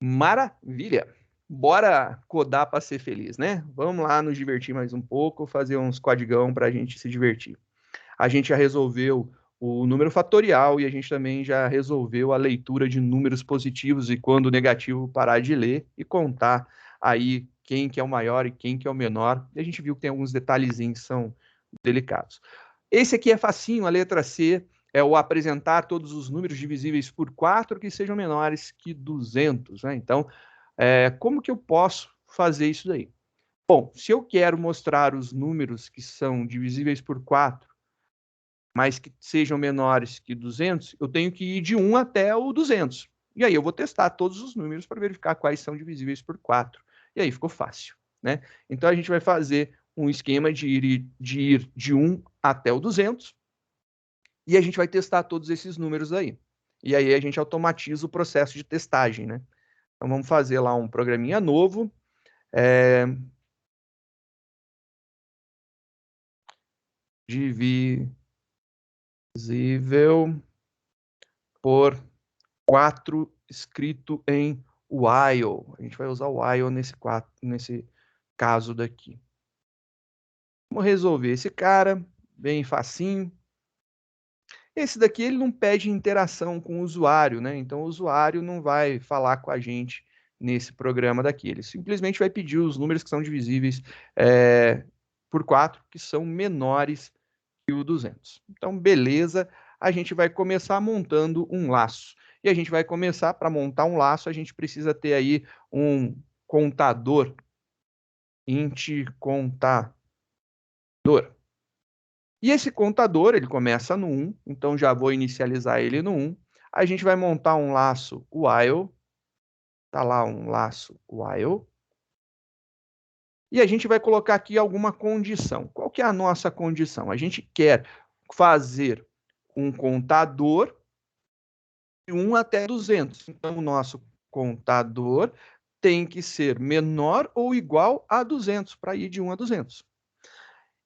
Maravilha! Bora codar para ser feliz, né? Vamos lá nos divertir mais um pouco, fazer uns codigão para a gente se divertir. A gente já resolveu o número fatorial e a gente também já resolveu a leitura de números positivos e quando negativo parar de ler e contar aí quem que é o maior e quem que é o menor. E a gente viu que tem alguns detalhezinhos que são delicados. Esse aqui é facinho, a letra C é o apresentar todos os números divisíveis por 4 que sejam menores que 200, né? Então, como que eu posso fazer isso daí? Bom, se eu quero mostrar os números que são divisíveis por 4, mas que sejam menores que 200, eu tenho que ir de 1 até o 200. E aí eu vou testar todos os números para verificar quais são divisíveis por 4. E aí ficou fácil, né? Então a gente vai fazer um esquema de ir de 1 até o 200 e a gente vai testar todos esses números aí. E aí a gente automatiza o processo de testagem, né? Então vamos fazer lá um programinha novo. Divisível por 4 escrito em while. A gente vai usar o while nesse caso daqui. Vamos resolver esse cara, bem facinho. Esse daqui ele não pede interação com o usuário, né? Então o usuário não vai falar com a gente nesse programa daqui. Ele simplesmente vai pedir os números que são divisíveis por 4, que são menores que o 200. Então, beleza, a gente vai começar montando um laço. E a gente vai começar, para montar um laço, a gente precisa ter aí um contador, int contador. E esse contador, ele começa no 1, então já vou inicializar ele no 1. A gente vai montar um laço while, tá lá um laço while. E a gente vai colocar aqui alguma condição. Qual que é a nossa condição? A gente quer fazer um contador de 1 até 200. Então, o nosso contador tem que ser menor ou igual a 200, para ir de 1 a 200.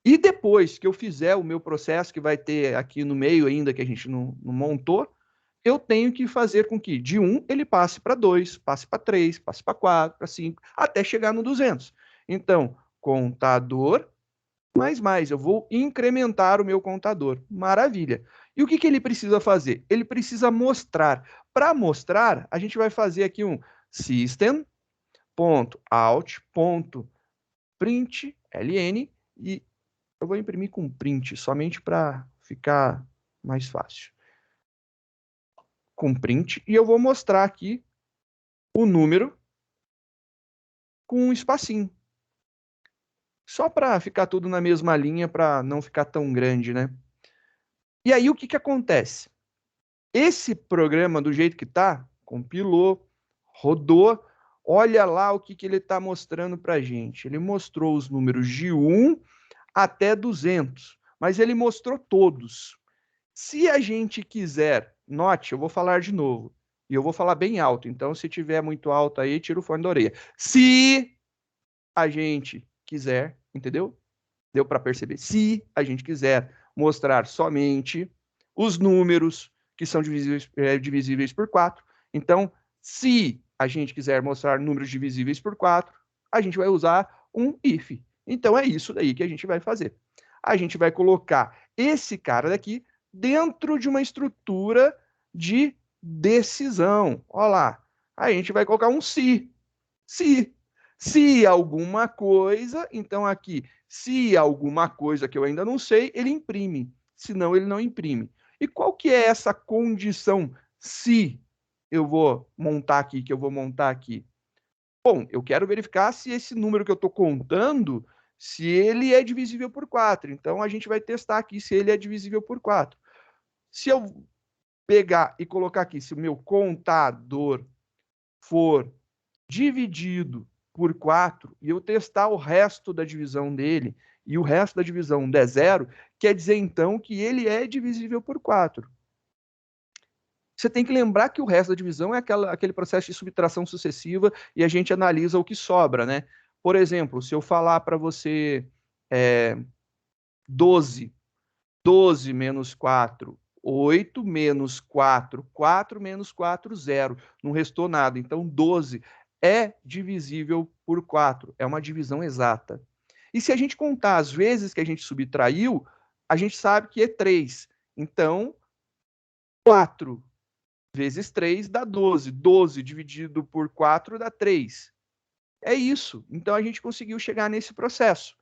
E depois que eu fizer o meu processo, que vai ter aqui no meio ainda, que a gente não montou, eu tenho que fazer com que de 1 ele passe para 2, passe para 3, passe para 4, para 5, até chegar no 200. Então, contador mais, eu vou incrementar o meu contador. Maravilha. E o que ele precisa fazer? Ele precisa mostrar. Para mostrar, a gente vai fazer aqui um system.out.println e eu vou imprimir com print, somente para ficar mais fácil. Com print, e eu vou mostrar aqui o número com um espacinho. Só para ficar tudo na mesma linha, para não ficar tão grande, né? E aí, o que acontece? Esse programa, do jeito que está, compilou, rodou, olha lá o que ele está mostrando para a gente. Ele mostrou os números de 1 até 200, mas ele mostrou todos. Se a gente quiser, note, eu vou falar de novo, e eu vou falar bem alto, então se tiver muito alto aí, tira o fone da orelha. Se a gente quiser, entendeu? Deu para perceber? Se a gente quiser mostrar somente os números que são divisíveis por 4, então, se a gente quiser mostrar números divisíveis por 4, a gente vai usar um if. Então, é isso daí que a gente vai fazer. A gente vai colocar esse cara daqui dentro de uma estrutura de decisão. Olha lá. A gente vai colocar um se. Se alguma coisa, então aqui, se alguma coisa que eu ainda não sei, ele imprime. Senão, ele não imprime. E qual que é essa condição se eu vou montar aqui, que eu vou montar aqui? Bom, eu quero verificar se esse número que eu estou contando, se ele é divisível por 4. Então, a gente vai testar aqui se ele é divisível por 4. Se eu pegar e colocar aqui, se o meu contador for dividido por 4 e eu testar o resto da divisão dele e o resto da divisão der 0, quer dizer então que ele é divisível por 4. Você tem que lembrar que o resto da divisão é aquele processo de subtração sucessiva e a gente analisa o que sobra, né? Por exemplo, se eu falar para você 12 menos 4 8 menos 4, 4 menos 4, 0. Não restou nada. Então, 12 é divisível por 4. É uma divisão exata. E se a gente contar as vezes que a gente subtraiu, a gente sabe que é 3. Então, 4 vezes 3 dá 12. 12 dividido por 4 dá 3. É isso. Então, a gente conseguiu chegar nesse processo.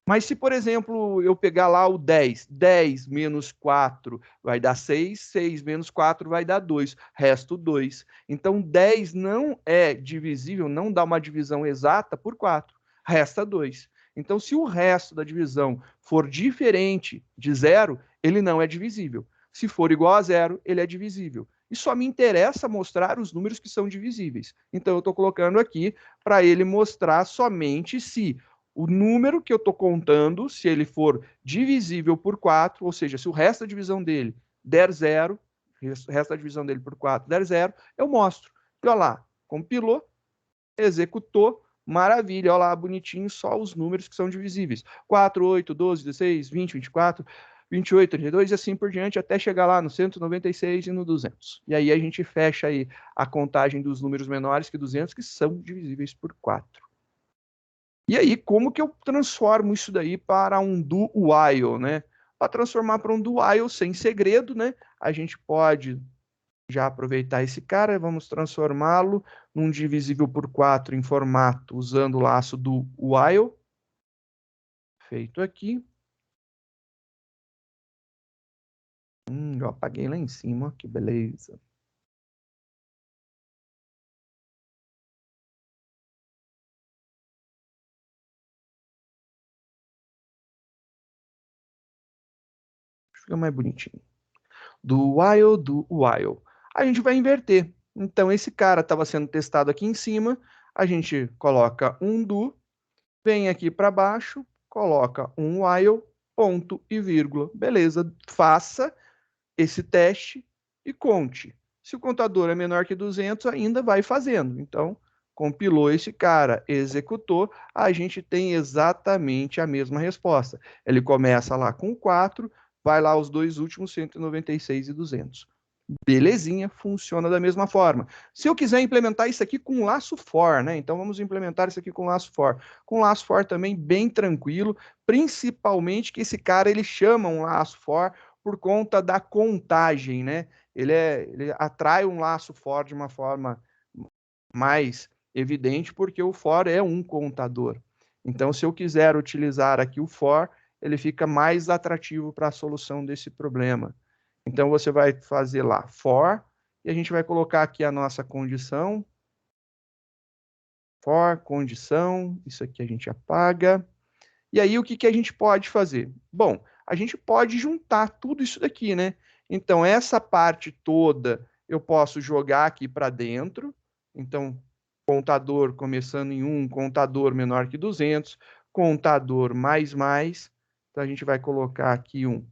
Mas se, por exemplo, eu pegar lá o 10, 10 menos 4 vai dar 6, 6 menos 4 vai dar 2, resto 2. Então, 10 não é divisível, não dá uma divisão exata por 4, resta 2. Então, se o resto da divisão for diferente de 0, ele não é divisível. Se for igual a 0, ele é divisível. E só me interessa mostrar os números que são divisíveis. Então, eu estou colocando aqui para ele mostrar somente se o número que eu estou contando, se ele for divisível por 4, ou seja, se o resto da divisão dele der 0, o resto da divisão dele por 4 der 0, eu mostro. E olha lá, compilou, executou, maravilha, olha lá, bonitinho, só os números que são divisíveis. 4, 8, 12, 16, 20, 24, 28, 32 e assim por diante, até chegar lá no 196 e no 200. E aí a gente fecha aí a contagem dos números menores que 200, que são divisíveis por 4. E aí, como que eu transformo isso daí para um do while, né? Para transformar para um do while sem segredo, né? A gente pode já aproveitar esse cara, vamos transformá-lo num divisível por 4 em formato usando o laço do while. Feito aqui. Eu apaguei lá em cima, que beleza. Fica mais bonitinho. Do while. A gente vai inverter. Então, esse cara estava sendo testado aqui em cima, a gente coloca um do, vem aqui para baixo, coloca um while, ponto e vírgula. Beleza, faça esse teste e conte. Se o contador é menor que 200, ainda vai fazendo. Então, compilou esse cara, executou, a gente tem exatamente a mesma resposta. Ele começa lá com 4, vai lá os dois últimos, 196 e 200. Belezinha, funciona da mesma forma. Se eu quiser implementar isso aqui com laço for, né? Então vamos implementar isso aqui com laço for. Com laço for também bem tranquilo, principalmente que esse cara ele chama um laço for por conta da contagem, né? Ele atrai um laço for de uma forma mais evidente porque o for é um contador. Então, se eu quiser utilizar aqui o for, ele fica mais atrativo para a solução desse problema. Então, você vai fazer lá for, e a gente vai colocar aqui a nossa condição. For, condição, isso aqui a gente apaga. E aí, o que a gente pode fazer? Bom, a gente pode juntar tudo isso daqui, né? Então, essa parte toda eu posso jogar aqui para dentro. Então, contador começando em 1, contador menor que 200, contador mais. Então, a gente vai colocar aqui um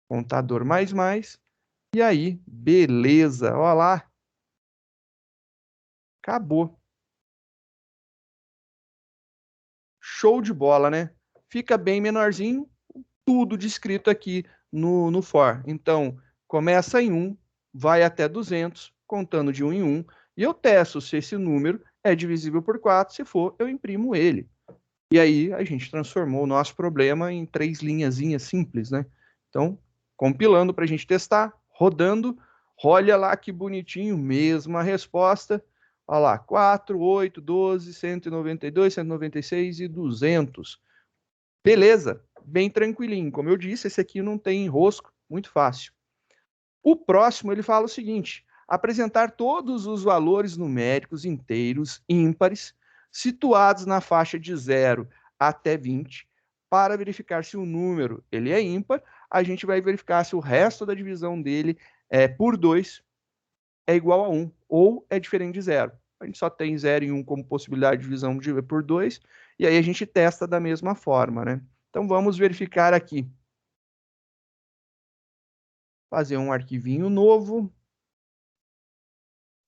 contador mais. E aí, beleza. Olha lá. Acabou. Show de bola, né? Fica bem menorzinho, tudo descrito aqui no for. Então, começa em 1, vai até 200, contando de 1 em 1, e eu testo se esse número é divisível por 4, se for, eu imprimo ele. E aí, a gente transformou o nosso problema em 3 linhazinhas simples, né? Então, compilando para a gente testar, rodando, olha lá que bonitinho, mesma resposta. Olha lá, 4, 8, 12, 192, 196 e 200. Beleza, bem tranquilinho. Como eu disse, esse aqui não tem enrosco, muito fácil. O próximo, ele fala o seguinte: apresentar todos os valores numéricos inteiros ímpares situados na faixa de 0 até 20 para verificar se o número ele é ímpar. A gente vai verificar se o resto da divisão dele por 2 é igual a 1 ou é diferente de 0. A gente só tem 0 e 1 como possibilidade de divisão por 2, e aí a gente testa da mesma forma, né? Então vamos verificar aqui. Fazer um arquivinho novo.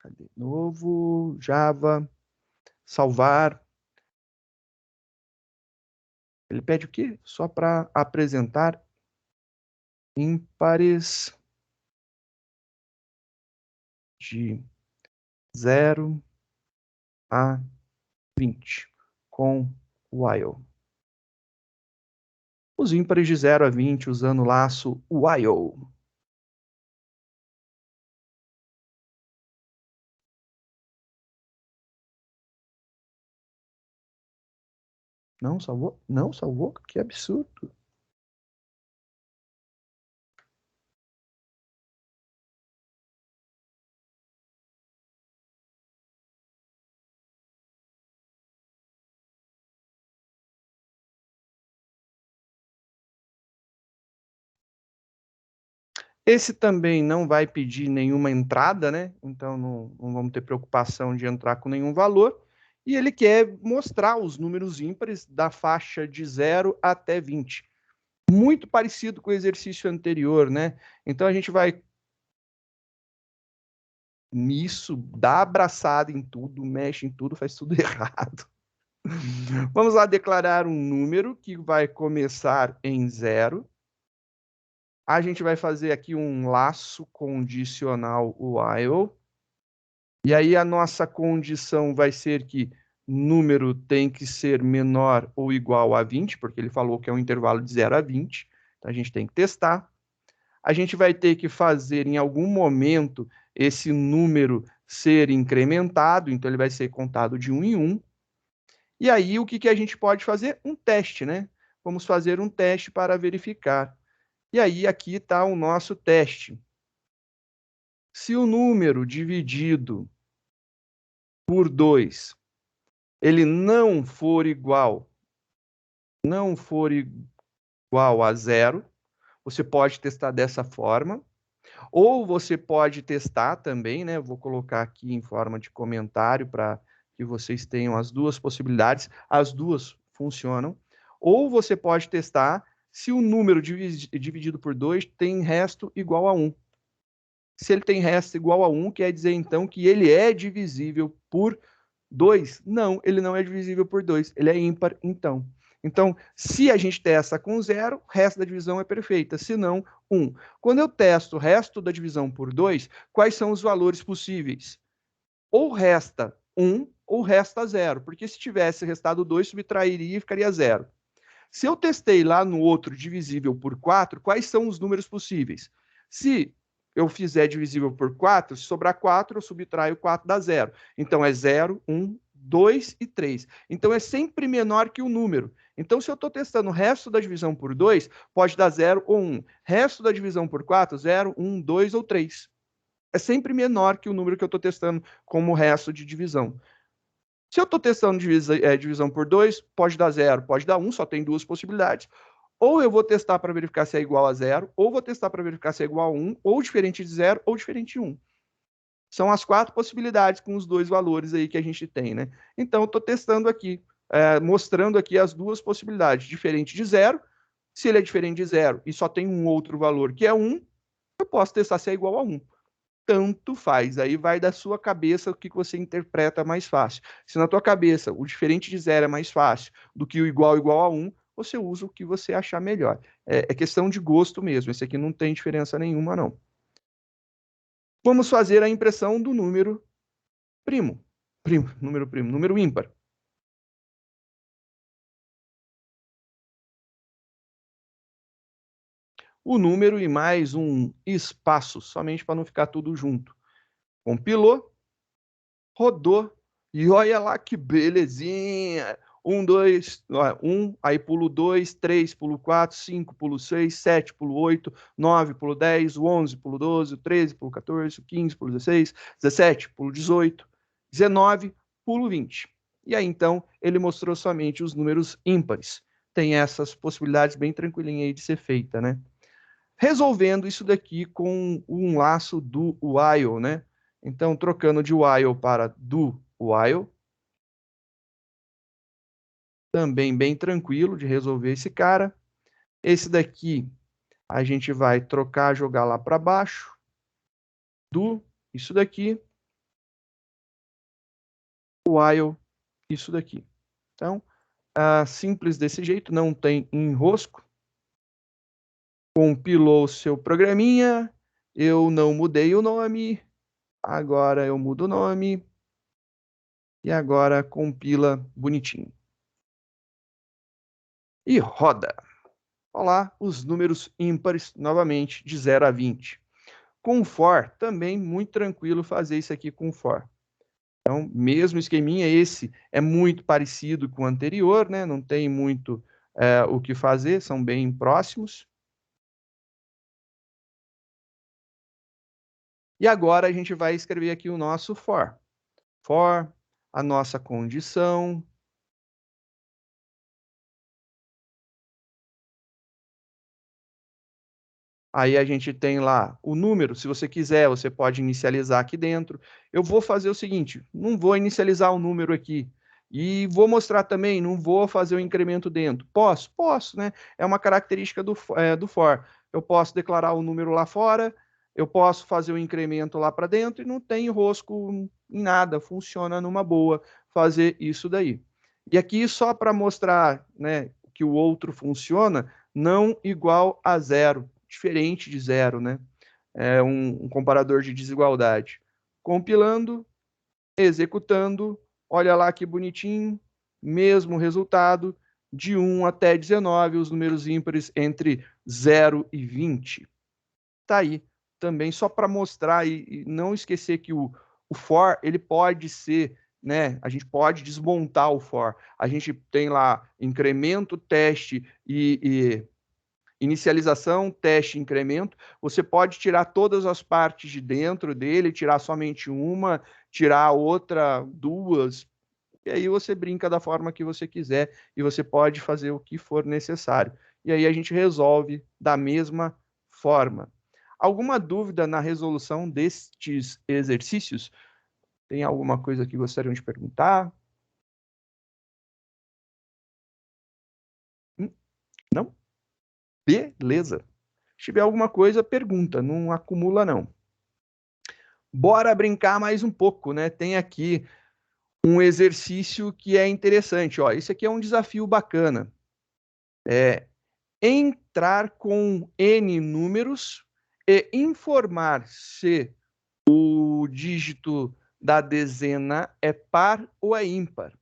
Cadê? Novo, Java, salvar. Ele pede o quê? Só para apresentar ímpares de 0 a 20 com while. Os ímpares de 0 a 20 usando o laço while. Não salvou? Não salvou? Que absurdo. Esse também não vai pedir nenhuma entrada, né? Então não vamos ter preocupação de entrar com nenhum valor. E ele quer mostrar os números ímpares da faixa de 0 até 20. Muito parecido com o exercício anterior, né? Então a gente vai nisso, dá abraçada em tudo, mexe em tudo, faz tudo errado. Vamos lá declarar um número que vai começar em 0. A gente vai fazer aqui um laço condicional while. E aí a nossa condição vai ser que número tem que ser menor ou igual a 20, porque ele falou que é um intervalo de 0 a 20. Então a gente tem que testar. A gente vai ter que fazer em algum momento esse número ser incrementado, então ele vai ser contado de 1 em 1. E aí o que a gente pode fazer? Um teste, né? Vamos fazer um teste para verificar. E aí aqui está o nosso teste. Se o número dividido por 2, ele não for igual a 0, você pode testar dessa forma. Ou você pode testar também, né? Vou colocar aqui em forma de comentário para que vocês tenham as duas possibilidades. As duas funcionam. Ou você pode testar se o número dividido por 2 tem resto igual a 1. Se ele tem resto igual a 1, quer dizer então que ele é divisível por 2? Não, ele não é divisível por 2. Ele é ímpar, então. Então, se a gente testa com 0, o resto da divisão é perfeita. Se não, 1. Quando eu testo o resto da divisão por 2, quais são os valores possíveis? Ou resta 1 ou resta 0. Porque se tivesse restado 2, subtrairia e ficaria 0. Se eu testei lá no outro divisível por 4, quais são os números possíveis? Se eu fizer divisível por 4, se sobrar 4, eu subtraio 4, dá 0. Então é 0, 1, 2 e 3. Então é sempre menor que o número. Então, se eu estou testando o resto da divisão por 2, pode dar 0 ou 1. Resto da divisão por 4, 0, 1, 2 ou 3. É sempre menor que o número que eu estou testando como resto de divisão. Se eu estou testando divisão por 2, pode dar 0, pode dar 1, só tem duas possibilidades. Ou eu vou testar para verificar se é igual a 0, ou vou testar para verificar se é igual a 1, ou diferente de 0, ou diferente de 1. São as 4 possibilidades com os dois valores aí que a gente tem, né? Então, eu estou testando aqui, mostrando aqui as duas possibilidades. Diferente de 0, se ele é diferente de 0 e só tem um outro valor que é 1, eu posso testar se é igual a 1. Tanto faz. Aí vai da sua cabeça o que você interpreta mais fácil. Se na tua cabeça o diferente de 0 é mais fácil do que o igual a 1, você usa o que você achar melhor. É questão de gosto mesmo. Esse aqui não tem diferença nenhuma, não. Vamos fazer a impressão do número primo. Número ímpar. O número e mais um espaço, somente para não ficar tudo junto. Compilou, rodou, e olha lá que belezinha. 1, 2, 1, aí pulo 2, 3, pulo 4, 5, pulo 6, 7, pulo 8, 9, pulo 10, 11, pulo 12, 13, pulo 14, 15, pulo 16, 17, pulo 18, 19, pulo 20. E aí, então, ele mostrou somente os números ímpares. Tem essas possibilidades bem tranquilinha aí de ser feita, né? Resolvendo isso daqui com um laço do while, né? Então, trocando de while para do while, também bem tranquilo de resolver esse cara. Esse daqui a gente vai trocar, jogar lá para baixo, do isso daqui, while, isso daqui. Então, simples desse jeito, não tem enrosco. Compilou o seu programinha, eu não mudei o nome, Agora eu mudo o nome. E agora compila bonitinho. E roda. Olha lá os números ímpares novamente de 0 a 20. Com for, também muito tranquilo fazer isso aqui com for. Então, mesmo esqueminha, esse é muito parecido com o anterior, né? Não tem muito o que fazer, são bem próximos. E agora a gente vai escrever aqui o nosso for. For, a nossa condição. Aí a gente tem lá o número, se você quiser, você pode inicializar aqui dentro. Eu vou fazer o seguinte, não vou inicializar o número aqui. E vou mostrar também, não vou fazer o incremento dentro. Posso? Posso, né? É uma característica do for. Eu posso declarar o número lá fora, eu posso fazer o incremento lá para dentro e não tem rosco em nada, funciona numa boa fazer isso daí. E aqui só para mostrar, né, que o outro funciona, não igual a zero, diferente de zero, né? É um comparador de desigualdade. Compilando, executando, olha lá que bonitinho, mesmo resultado, de 1 até 19, os números ímpares entre 0 e 20. Tá aí, também só para mostrar e não esquecer que o for, ele pode ser, né, a gente pode desmontar o for. A gente tem lá incremento, teste e inicialização, teste, incremento. Você pode tirar todas as partes de dentro dele, tirar somente uma, tirar outra, duas, e aí você brinca da forma que você quiser e você pode fazer o que for necessário. E aí a gente resolve da mesma forma. Alguma dúvida na resolução destes exercícios? Tem alguma coisa que gostariam de perguntar? Não? Beleza. Se tiver alguma coisa, pergunta, não acumula não. Bora brincar mais um pouco, né? Tem aqui um exercício que é interessante. Ó, esse aqui é um desafio bacana. É entrar com N números e informar se o dígito da dezena é par ou é ímpar.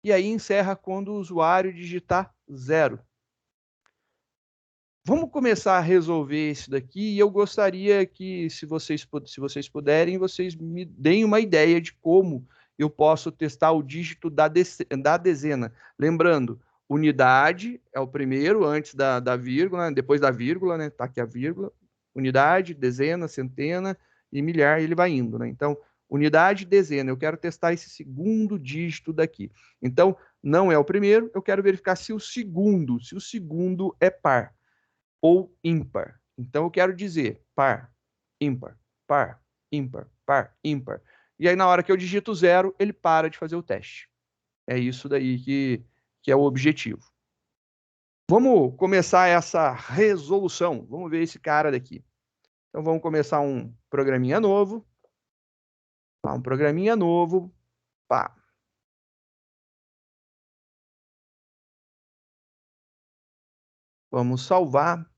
E aí encerra quando o usuário digitar 0. Vamos começar a resolver isso daqui e eu gostaria que, se vocês puderem, vocês me deem uma ideia de como eu posso testar o dígito da dezena. Lembrando, unidade é o primeiro, antes da vírgula, depois da vírgula, né? Tá aqui a vírgula. Unidade, dezena, centena e milhar, e ele vai indo, né? Então, unidade, dezena. Eu quero testar esse segundo dígito daqui. Então, não é o primeiro, eu quero verificar se o segundo é par ou ímpar. Então eu quero dizer par, ímpar, par, ímpar, par, ímpar. E aí na hora que eu digito 0, ele para de fazer o teste. É isso daí que é o objetivo. Vamos começar essa resolução. Vamos ver esse cara daqui. Então vamos começar um programinha novo. Um programinha novo. Pá. Vamos salvar.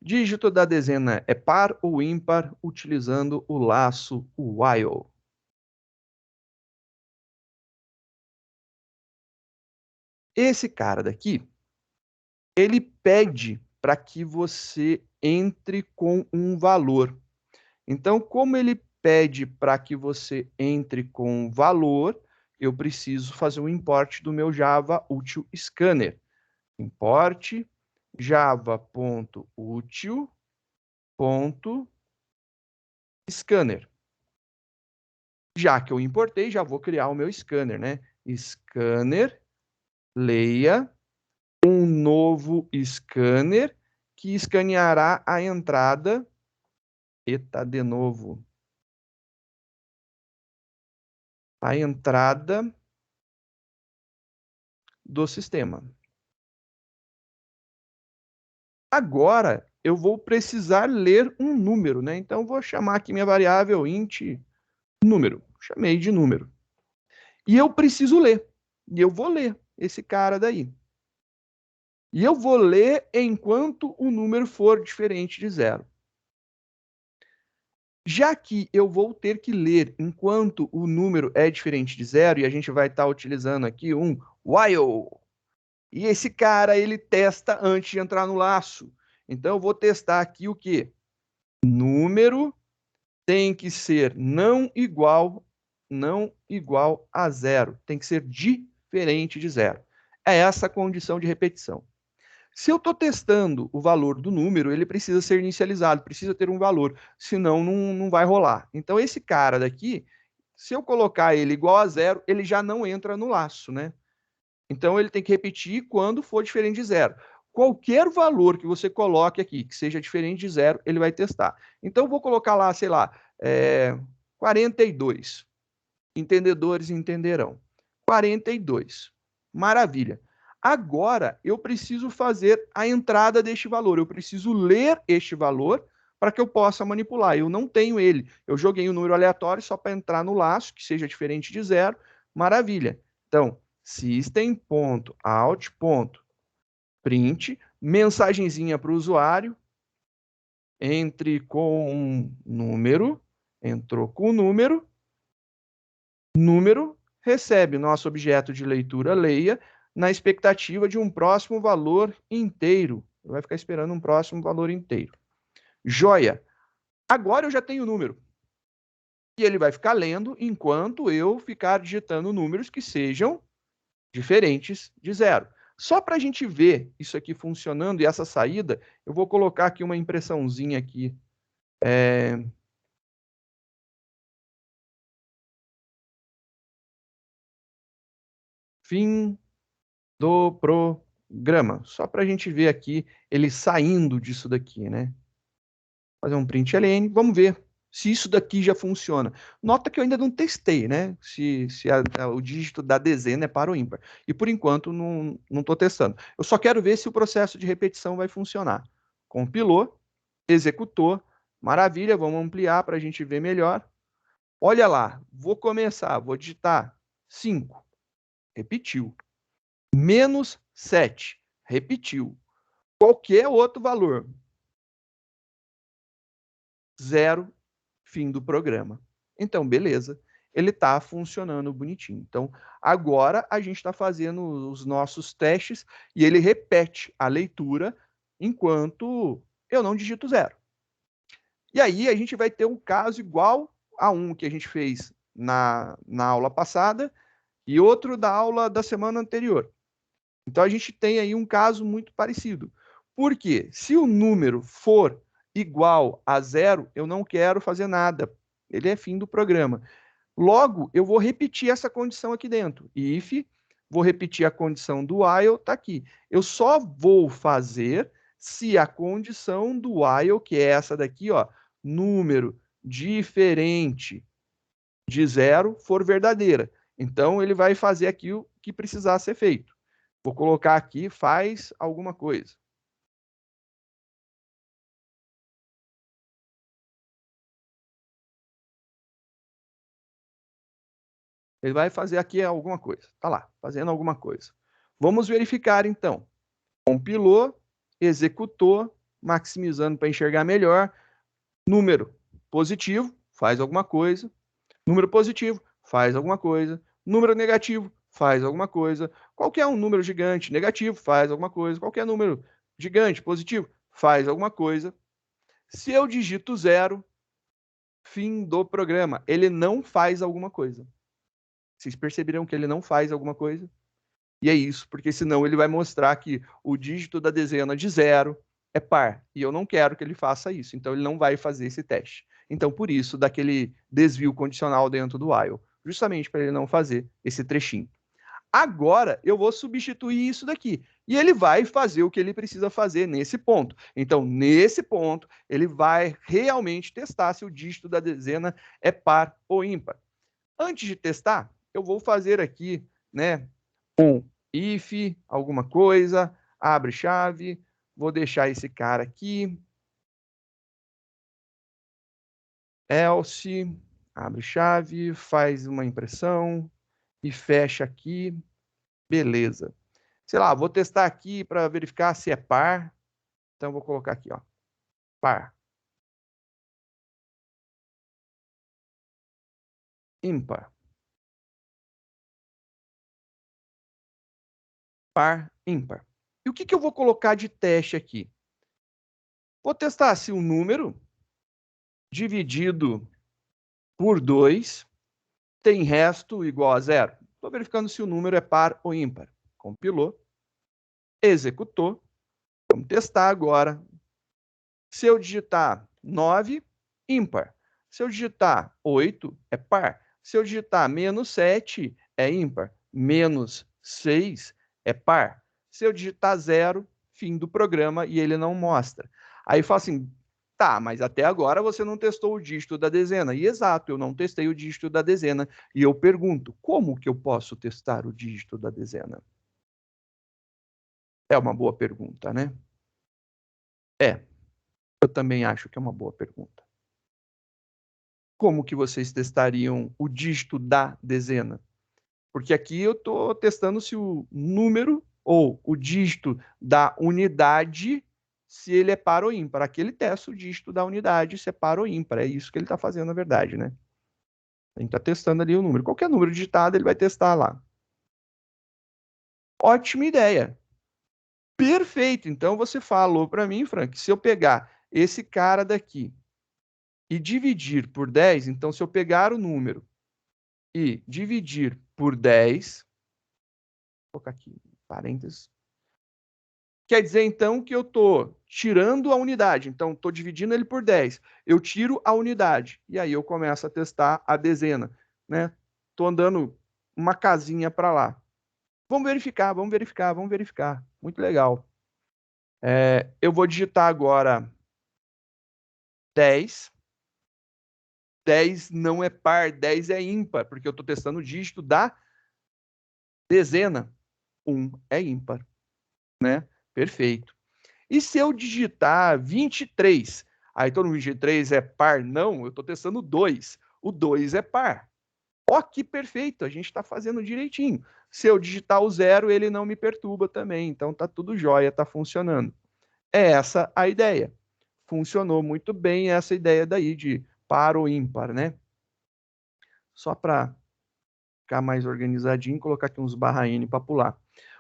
Dígito da dezena é par ou ímpar, utilizando o laço while. Esse cara daqui, ele pede para que você entre com um valor. Então, como ele pede para que você entre com um valor, eu preciso fazer um import do meu Java Util Scanner. Import java.util.scanner. Já que eu importei, já vou criar o meu scanner, né? Scanner, leia um novo scanner que escaneará a entrada. Eita, de novo. A entrada do sistema. Agora, eu vou precisar ler um número, né? Então, vou chamar aqui minha variável int número. chamei de número. E eu preciso ler. E eu vou ler esse cara daí. E eu vou ler enquanto o número for diferente de 0. Já que eu vou ter que ler enquanto o número é diferente de 0, e a gente vai estar utilizando aqui um while. E esse cara, ele testa antes de entrar no laço. Então, eu vou testar aqui o quê? Número tem que ser não igual a 0. Tem que ser diferente de 0. É essa a condição de repetição. Se eu estou testando o valor do número, ele precisa ser inicializado, precisa ter um valor, senão não vai rolar. Então, esse cara daqui, se eu colocar ele igual a 0, ele já não entra no laço, né? Então, ele tem que repetir quando for diferente de 0. Qualquer valor que você coloque aqui, que seja diferente de 0, ele vai testar. Então, eu vou colocar lá, sei lá, 42. Entendedores entenderão. 42. Maravilha. Agora, eu preciso fazer a entrada deste valor. Eu preciso ler este valor para que eu possa manipular. Eu não tenho ele. Eu joguei um número aleatório só para entrar no laço, que seja diferente de 0. Maravilha. Então, system.out.print, mensagenzinha para o usuário, entre com um número, entrou com o número recebe nosso objeto de leitura leia na expectativa de um próximo valor inteiro. Vai ficar esperando um próximo valor inteiro. Joia. Agora eu já tenho o número. E ele vai ficar lendo enquanto eu ficar digitando números que sejam diferentes de 0. Só para a gente ver isso aqui funcionando e essa saída, eu vou colocar aqui uma impressãozinha aqui. Fim do programa. Só para a gente ver aqui ele saindo disso daqui, né? Fazer um print ln, vamos ver se isso daqui já funciona. Nota que eu ainda não testei, né? Se o dígito da dezena é par ou ímpar. E por enquanto não estou testando. Eu só quero ver se o processo de repetição vai funcionar. Compilou, executou, maravilha, vamos ampliar para a gente ver melhor. Olha lá, vou começar, vou digitar 5, repetiu. Menos 7, repetiu. Qualquer outro valor, 0, fim do programa. Então, beleza, ele está funcionando bonitinho. Então, agora a gente está fazendo os nossos testes e ele repete a leitura enquanto eu não digito 0. E aí a gente vai ter um caso igual a um que a gente fez na aula passada e outro da aula da semana anterior. Então, a gente tem aí um caso muito parecido. Por quê? Se o número for igual a 0, eu não quero fazer nada. Ele é fim do programa. Logo, eu vou repetir essa condição aqui dentro. If, vou repetir a condição do while, está aqui. Eu só vou fazer se a condição do while, que é essa daqui, ó, número diferente de 0, for verdadeira. Então, ele vai fazer aqui o que precisar ser feito. Vou colocar aqui, faz alguma coisa. Ele vai fazer aqui alguma coisa. Tá lá, fazendo alguma coisa. Vamos verificar, então. Compilou, executou, maximizando para enxergar melhor. Número positivo, faz alguma coisa. Número positivo, faz alguma coisa. Número negativo, faz alguma coisa. Qualquer um número gigante, negativo, faz alguma coisa. Qualquer número gigante, positivo, faz alguma coisa. Se eu digito 0, fim do programa. Ele não faz alguma coisa. Vocês perceberam que ele não faz alguma coisa? E é isso, porque senão ele vai mostrar que o dígito da dezena de 0 é par. E eu não quero que ele faça isso. Então, ele não vai fazer esse teste. Então, por isso, daquele desvio condicional dentro do while. Justamente para ele não fazer esse trechinho. Agora, eu vou substituir isso daqui. E ele vai fazer o que ele precisa fazer nesse ponto. Então, nesse ponto, ele vai realmente testar se o dígito da dezena é par ou ímpar. Antes de testar, eu vou fazer aqui, né, um if, alguma coisa, abre chave, vou deixar esse cara aqui, else, Abre chave, faz uma impressão e fecha aqui. Beleza. Sei lá, vou testar aqui para verificar se é par. Então, vou colocar aqui, ó, par. Ímpar. Par, ímpar. E o que eu vou colocar de teste aqui? Vou testar se o número dividido por 2 tem resto igual a zero. Estou verificando se o número é par ou ímpar. Compilou. Executou. Vamos testar agora. Se eu digitar 9, ímpar. Se eu digitar 8, é par. Se eu digitar menos 7, é ímpar. Menos 6 é par. Se eu digitar 0, fim do programa e ele não mostra. Aí fala assim, tá, mas até agora você não testou o dígito da dezena. E exato, eu não testei o dígito da dezena. E eu pergunto, como que eu posso testar o dígito da dezena? É uma boa pergunta, né? Eu também acho que é uma boa pergunta. Como que vocês testariam o dígito da dezena? Porque aqui eu estou testando se o número ou o dígito da unidade, se ele é par ou ímpar. Aqui ele testa o dígito da unidade, se é par ou ímpar. É isso que ele está fazendo, na verdade, né? A gente está testando ali o número. Qualquer número digitado, ele vai testar lá. Ótima ideia. Perfeito. Então, você falou para mim, Frank, se eu pegar esse cara daqui e dividir por 10, então, se eu pegar o número e dividir por 10, vou colocar aqui, parênteses, quer dizer, então, que eu estou tirando a unidade. Então, estou dividindo ele por 10. Eu tiro a unidade. E aí eu começo a testar a dezena. Estou andando uma casinha para lá. Vamos verificar, vamos verificar, vamos verificar. Muito legal. Eu vou digitar agora 10. 10 não é par, 10 é ímpar, porque eu estou testando o dígito da dezena. 1 é ímpar. Né? Perfeito. E se eu digitar 23? Aí todo mundo 23 é par? Não, eu estou testando 2. O 2 é par. Ó, que perfeito, a gente está fazendo direitinho. Se eu digitar o 0, ele não me perturba também. Então tá tudo jóia, tá funcionando. É essa a ideia. Funcionou muito bem essa ideia daí de par ou ímpar, né? Só para ficar mais organizadinho, colocar aqui uns barra N para pular.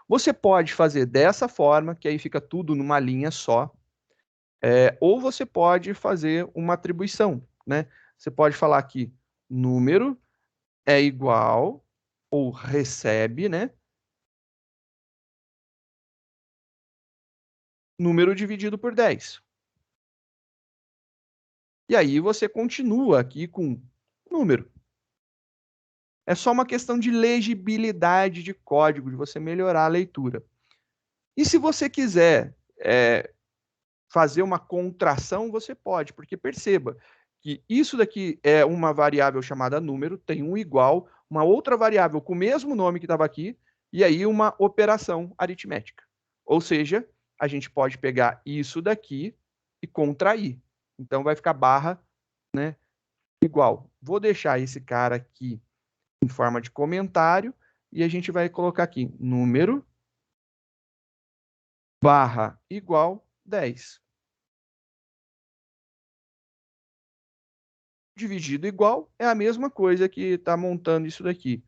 Você pode fazer dessa forma, que aí fica tudo numa linha só. Ou você pode fazer uma atribuição, né? Você pode falar que número é igual ou recebe, né? Número dividido por 10. E aí você continua aqui com número. É só uma questão de legibilidade de código, de você melhorar a leitura. E se você quiser fazer uma contração, você pode, porque perceba que isso daqui é uma variável chamada número, tem um igual, uma outra variável com o mesmo nome que estava aqui, e aí uma operação aritmética. Ou seja, a gente pode pegar isso daqui e contrair. Então vai ficar barra, né, igual. Vou deixar esse cara aqui em forma de comentário e a gente vai colocar aqui número barra igual 10. Dividido igual é a mesma coisa que está montando isso daqui.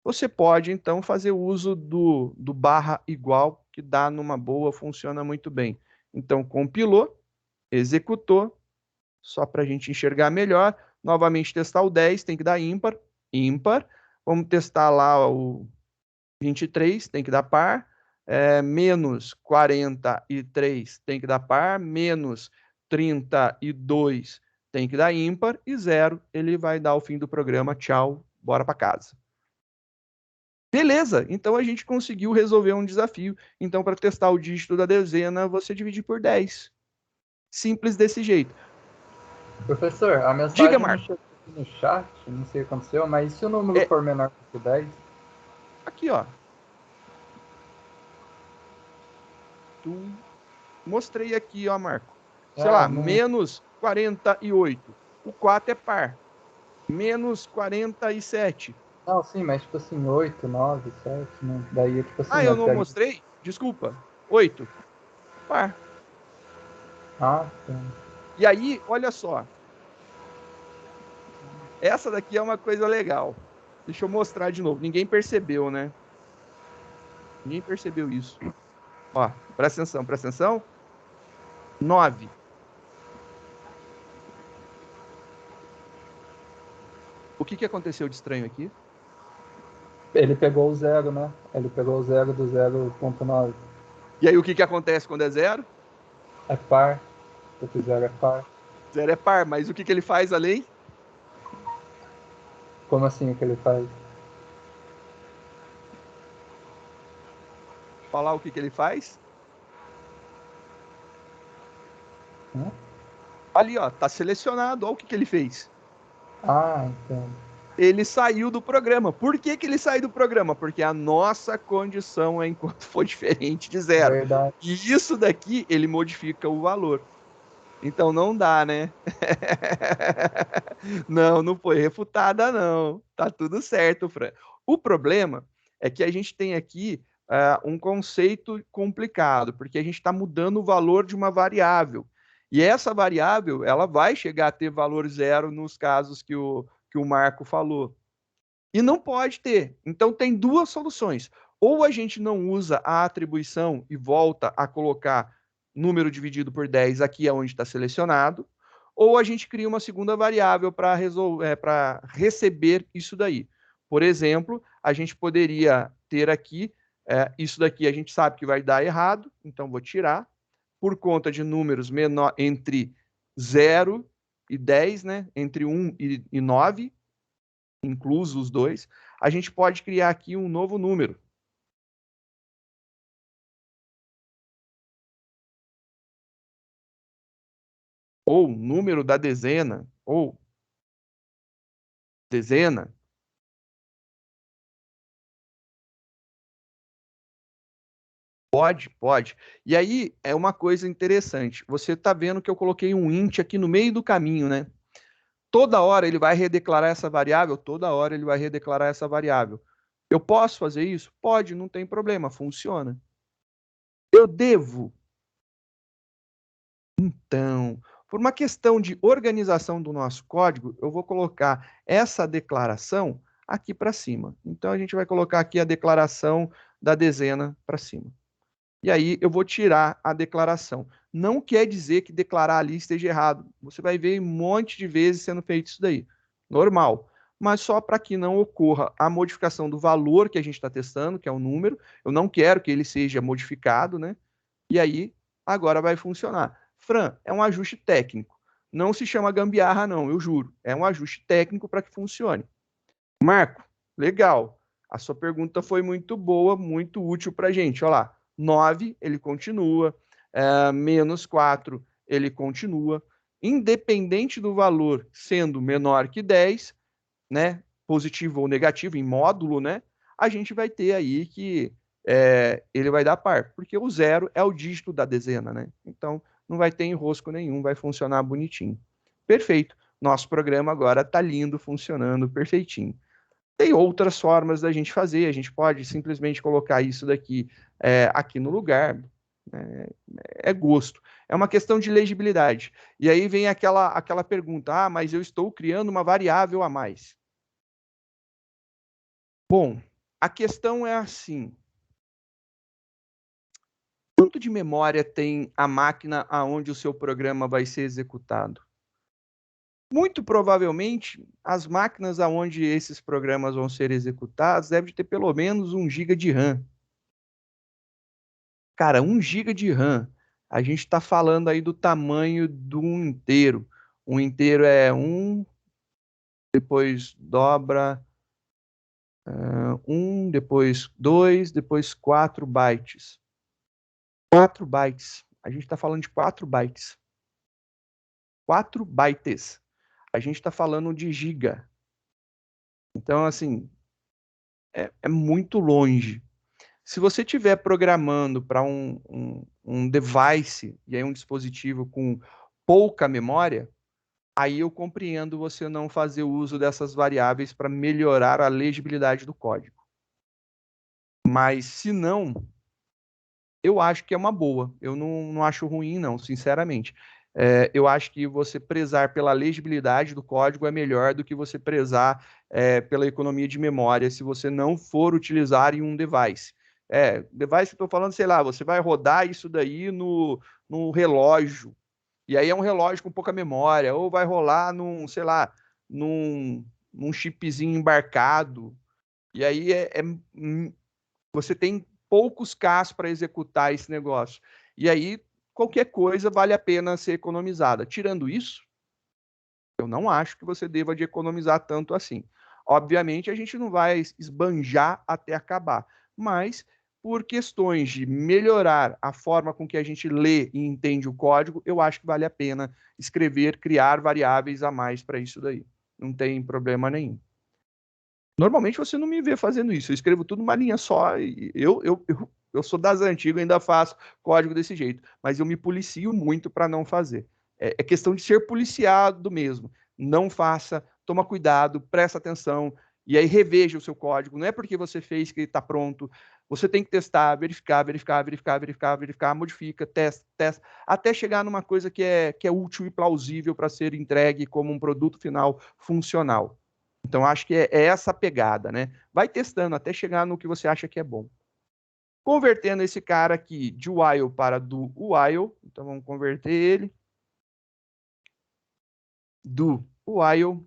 Você pode, então, fazer uso do barra igual, que dá numa boa, funciona muito bem. Então, compilou, executou, só para a gente enxergar melhor. Novamente, testar o 10, tem que dar ímpar. Ímpar. Vamos testar lá o 23, tem que dar par. Menos 43 tem que dar par. Menos 32 tem que dar ímpar. E 0, ele vai dar o fim do programa. Tchau, bora para casa. Beleza, então a gente conseguiu resolver um desafio. Então, para testar o dígito da dezena, você divide por 10. Simples desse jeito. Professor, a Diga, mensagem não Marco. chegou aqui no chat, não sei o que aconteceu, mas se o número for menor que 10? Aqui, ó. Mostrei aqui, ó, Marco. Sei lá, Não. menos 48. O 4 é par. Menos 47. Não, sim, mas tipo assim, 8, 9, 7, né? Daí, tipo assim, Ah, eu não mostrei? Desculpa. 8. Par. Ah, tá. E aí, olha só. Essa daqui é uma coisa legal. Deixa eu mostrar de novo. Ninguém percebeu, né? Ninguém percebeu isso. Ó, presta atenção, presta atenção. 9. O que aconteceu de estranho aqui? Ele pegou o zero, né? Ele pegou o zero do 0,9. E aí, o que acontece quando é 0? É par, porque zero é par. 0 é par, mas o que ele faz além? Como assim o que ele faz? Falar o que ele faz? Hã? Ali, ó, tá selecionado. Olha o que ele fez. Ah, entendo. Ele saiu do programa. Por que ele saiu do programa? Porque a nossa condição é enquanto for diferente de 0. Verdade. E isso daqui, ele modifica o valor. Então não dá, né? Não, não foi refutada, não. Tá tudo certo, Fran. O problema é que a gente tem aqui um conceito complicado, porque a gente está mudando o valor de uma variável. E essa variável, ela vai chegar a ter valor zero nos casos que o Marco falou. E não pode ter. Então tem duas soluções. Ou a gente não usa a atribuição e volta a colocar número dividido por 10 aqui é onde está selecionado, ou a gente cria uma segunda variável para receber isso daí. Por exemplo, a gente poderia ter aqui, isso daqui a gente sabe que vai dar errado, então vou tirar, por conta de números menor, entre 0 e 10, né? Entre 1 e 9, inclusos os dois, a gente pode criar aqui um novo número. Ou número da dezena, ou dezena. Pode, pode. E aí é uma coisa interessante. Você está vendo que eu coloquei um int aqui no meio do caminho, né? Toda hora ele vai redeclarar essa variável, toda hora ele vai redeclarar essa variável. Eu posso fazer isso? Pode, não tem problema, funciona. Eu devo? Então, por uma questão de organização do nosso código, eu vou colocar essa declaração aqui para cima. Então, a gente vai colocar aqui a declaração da dezena para cima. E aí, eu vou tirar a declaração. Não quer dizer que declarar ali esteja errado. Você vai ver um monte de vezes sendo feito isso daí. Normal. Mas só para que não ocorra a modificação do valor que a gente está testando, que é o número. Eu não quero que ele seja modificado, né? E aí, agora vai funcionar. Fran, é um ajuste técnico. Não se chama gambiarra, não, eu juro. É um ajuste técnico para que funcione. Marco, legal. A sua pergunta foi muito boa, muito útil para a gente. Olha lá, 9, ele continua. Menos 4, ele continua. Independente do valor sendo menor que 10, né, positivo ou negativo, em módulo, né, a gente vai ter aí que ele vai dar par, porque o 0 é o dígito da dezena, né? Então, não vai ter enrosco nenhum, vai funcionar bonitinho. Perfeito. Nosso programa agora está lindo, funcionando perfeitinho. Tem outras formas da gente fazer, a gente pode simplesmente colocar isso daqui aqui no lugar, é gosto. É uma questão de legibilidade. E aí vem aquela pergunta, mas eu estou criando uma variável a mais. Bom, a questão é assim, quanto de memória tem a máquina aonde o seu programa vai ser executado? Muito provavelmente, as máquinas aonde esses programas vão ser executados devem ter pelo menos 1 GB de RAM. Cara, 1 GB de RAM. A gente está falando aí do tamanho de um inteiro. Um inteiro é 1, depois dobra 1, depois 2, depois 4 bytes. 4 bytes. A gente está falando de 4 bytes. 4 bytes. A gente está falando de giga. Então, assim, é muito longe. Se você estiver programando para um device, e aí um dispositivo com pouca memória, aí eu compreendo você não fazer uso dessas variáveis para melhorar a legibilidade do código. Mas, se não, eu acho que é uma boa. Eu não acho ruim, não, sinceramente. Eu acho que você prezar pela legibilidade do código é melhor do que você prezar pela economia de memória se você não for utilizar em um device. Device, estou falando, sei lá, você vai rodar isso daí no relógio, e aí é um relógio com pouca memória, ou vai rolar num, sei lá, num chipzinho embarcado, e aí você tem poucos Ks para executar esse negócio. E aí, qualquer coisa vale a pena ser economizada. Tirando isso, eu não acho que você deva de economizar tanto assim. Obviamente, a gente não vai esbanjar até acabar, mas por questões de melhorar a forma com que a gente lê e entende o código, eu acho que vale a pena escrever, criar variáveis a mais para isso daí. Não tem problema nenhum. Normalmente você não me vê fazendo isso. Eu escrevo tudo numa linha só. Eu sou das antigas, ainda faço código desse jeito. Mas eu me policio muito para não fazer. É questão de ser policiado mesmo. Não faça, toma cuidado, presta atenção. E aí reveja o seu código. Não é porque você fez que está pronto. Você tem que testar, verificar, modifica, testa, até chegar numa coisa que é útil e plausível para ser entregue como um produto final funcional. Então, acho que é essa pegada, né? Vai testando até chegar no que você acha que é bom. Convertendo esse cara aqui de while para do while. Então, vamos converter ele. Do while.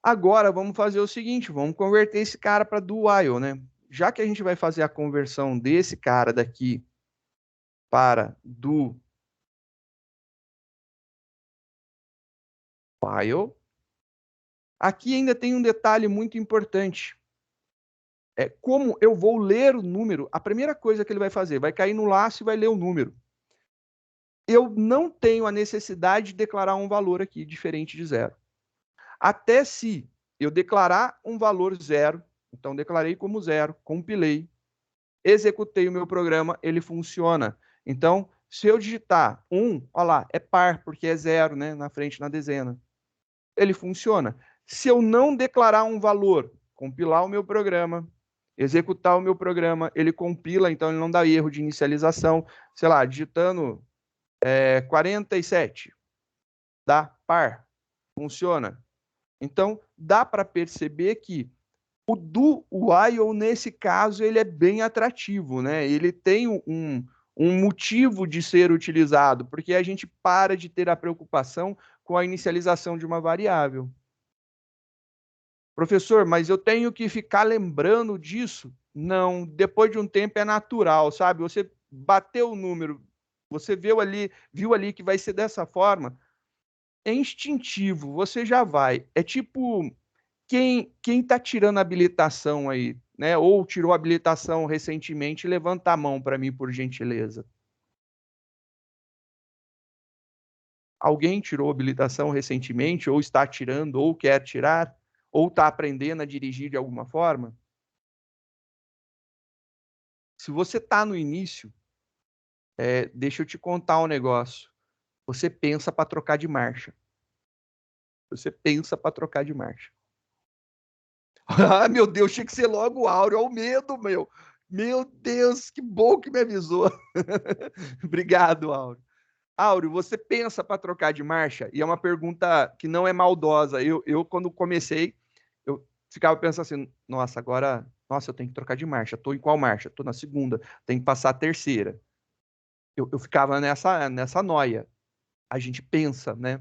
Agora, vamos fazer o seguinte. Vamos converter esse cara para do while, né? Já que a gente vai fazer a conversão desse cara daqui para do while, aqui ainda tem um detalhe muito importante. Como eu vou ler o número, a primeira coisa que ele vai fazer, vai cair no laço e vai ler o número. Eu não tenho a necessidade de declarar um valor aqui diferente de zero. Até se eu declarar um valor zero, então declarei como zero, compilei, executei o meu programa, ele funciona. Então, se eu digitar 1, olha lá, é par, porque é zero, né, na frente na dezena. Ele funciona. Se eu não declarar um valor, compilar o meu programa, executar o meu programa, ele compila, então ele não dá erro de inicialização, sei lá, digitando 47, dá par, funciona. Então, dá para perceber que o do while, nesse caso, ele é bem atrativo, né? Ele tem um motivo de ser utilizado, porque a gente para de ter a preocupação com a inicialização de uma variável. Professor, mas eu tenho que ficar lembrando disso? Não, depois de um tempo é natural, sabe? Você bateu o número, você viu ali que vai ser dessa forma, é instintivo, você já vai. É tipo quem tá tirando habilitação aí, né? Ou tirou habilitação recentemente, levanta a mão para mim, por gentileza. Alguém tirou habilitação recentemente, ou está tirando, ou quer tirar, ou está aprendendo a dirigir de alguma forma? Se você está no início, deixa eu te contar um negócio. Você pensa para trocar de marcha. Você pensa para trocar de marcha. Ah, meu Deus, tinha que ser logo o Áureo. Olha o medo, meu. Meu Deus, que bom que me avisou. Obrigado, Áureo. Áureo, você pensa para trocar de marcha? E é uma pergunta que não é maldosa. Eu quando comecei, eu ficava pensando assim, nossa, eu tenho que trocar de marcha. Estou em qual marcha? Estou na segunda, tenho que passar a terceira. Eu ficava nessa noia. A gente pensa, né?